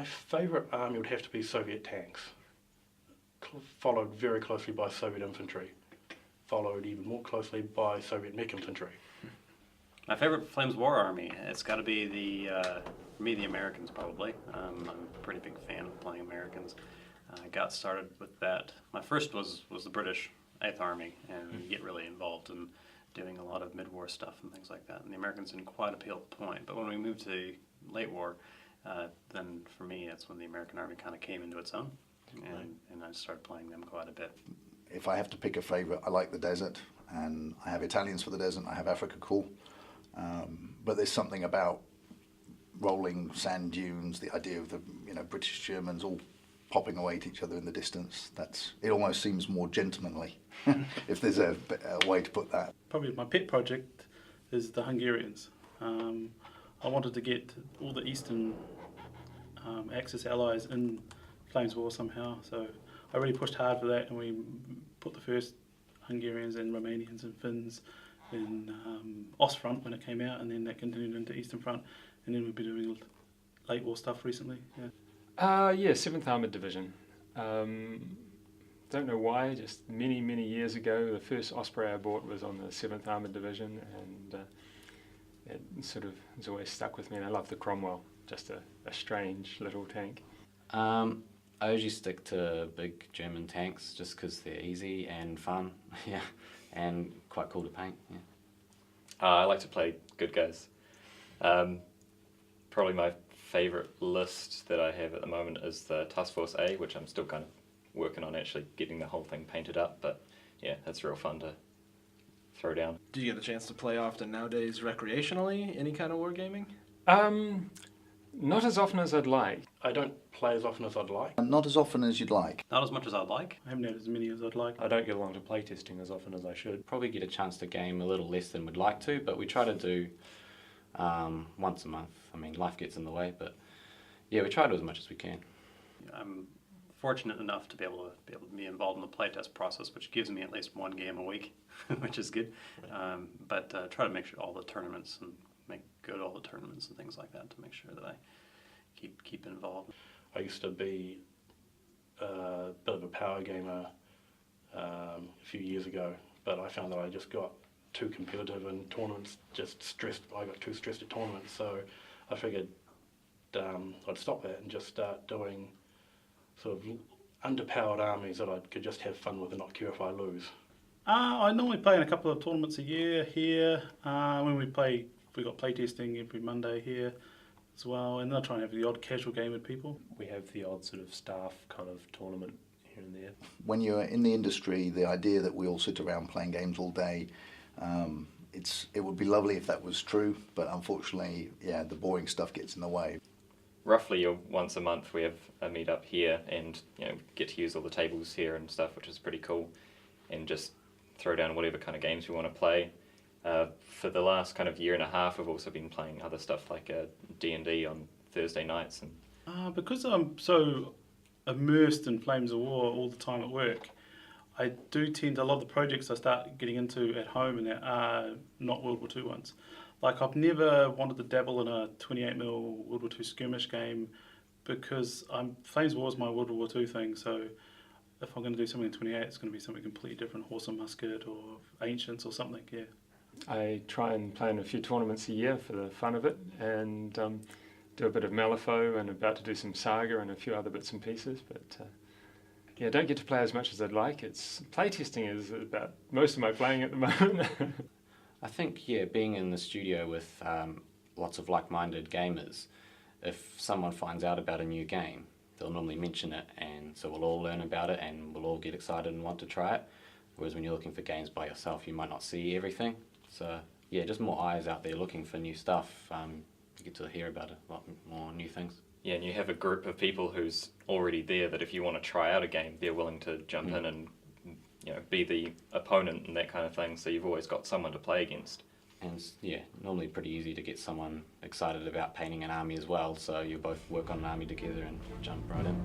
My favourite army would have to be Soviet tanks, followed very closely by Soviet infantry, followed even more closely by Soviet mech infantry. My favourite Flames War army, it's got to be for me, the Americans probably. I'm a pretty big fan of playing Americans. I got started with that. My first was the British 8th Army, and you get really involved in doing a lot of mid-war stuff and things like that. And the Americans didn't quite appeal at the point. But when we moved to late war, then for me, that's when the American Army kind of came into its own, and I started playing them quite a bit. If I have to pick a favourite, I like the desert, and I have Italians for the desert, I have Africa Cool. But there's something about rolling sand dunes, the idea of the British Germans all popping away at each other in the distance. It almost seems more gentlemanly, if there's a way to put that. Probably my pet project is the Hungarians. I wanted to get all the Eastern Axis allies in Flames War somehow, so I really pushed hard for that, and we put the first Hungarians and Romanians and Finns in Ostfront when it came out, and then that continued into Eastern Front, and then we've been doing late war stuff recently. Yeah, 7th Armoured Division. Don't know why, just many years ago, the first Osprey I bought was on the 7th Armoured Division, and it sort of has always stuck with me, and I love the Cromwell, just a strange little tank. I usually stick to big German tanks just because they're easy and fun, yeah, and quite cool to paint. Yeah. I like to play good guys. Probably my favourite list that I have at the moment is the Task Force A, which I'm still kind of working on actually getting the whole thing painted up, but yeah, it's real fun to throw down. Do you get the chance to play often nowadays recreationally, any kind of wargaming? Not as often as I'd like. I don't play as often as I'd like. Not as often as you'd like. Not as much as I'd like. I haven't had as many as I'd like. I don't get along to playtesting as often as I should. Probably get a chance to game a little less than we'd like to, but we try to do once a month. I mean, life gets in the way, but yeah, we try to do as much as we can. I'm fortunate enough to be able to be involved in the playtest process, which gives me at least one game a week, which is good. But try to make sure all the tournaments and make good all the tournaments and things like that to make sure that I keep involved. I used to be a bit of a power gamer a few years ago, but I found that I just got too competitive in tournaments, just stressed. I got too stressed at tournaments, so I figured I'd stop that and just start doing sort of underpowered armies that I could just have fun with and not care if I lose. I normally play in a couple of tournaments a year here. When we got playtesting every Monday here as well, and I try and have the odd casual game with people. We have the odd sort of staff kind of tournament here and there. When you're in the industry, the idea that we all sit around playing games all day, it would be lovely if that was true, but unfortunately, yeah, the boring stuff gets in the way. Roughly once a month we have a meet up here and get to use all the tables here and stuff, which is pretty cool, and just throw down whatever kind of games we want to play. For the last kind of year and a half, we've also been playing other stuff like D&D on Thursday nights. And because I'm so immersed in Flames of War all the time at work, I do tend to, a lot of the projects I start getting into at home and that are not World War II ones. Like, I've never wanted to dabble in a 28mm World War II skirmish game because Flames of War is my World War II thing, so if I'm going to do something in 28, it's going to be something completely different, Horse and Musket or Ancients or something, yeah. I try and play in a few tournaments a year for the fun of it, and do a bit of Malifaux, and about to do some Saga and a few other bits and pieces, but yeah, don't get to play as much as I'd like. Playtesting is about most of my playing at the moment. I think, yeah, being in the studio with lots of like-minded gamers, if someone finds out about a new game, they'll normally mention it, and so we'll all learn about it and we'll all get excited and want to try it. Whereas when you're looking for games by yourself, you might not see everything. So yeah, just more eyes out there looking for new stuff. You get to hear about a lot more new things. Yeah, and you have a group of people who's already there that if you want to try out a game, they're willing to jump in and be the opponent and that kind of thing. So you've always got someone to play against. And yeah, normally pretty easy to get someone excited about painting an army as well. So you both work on an army together and jump right in.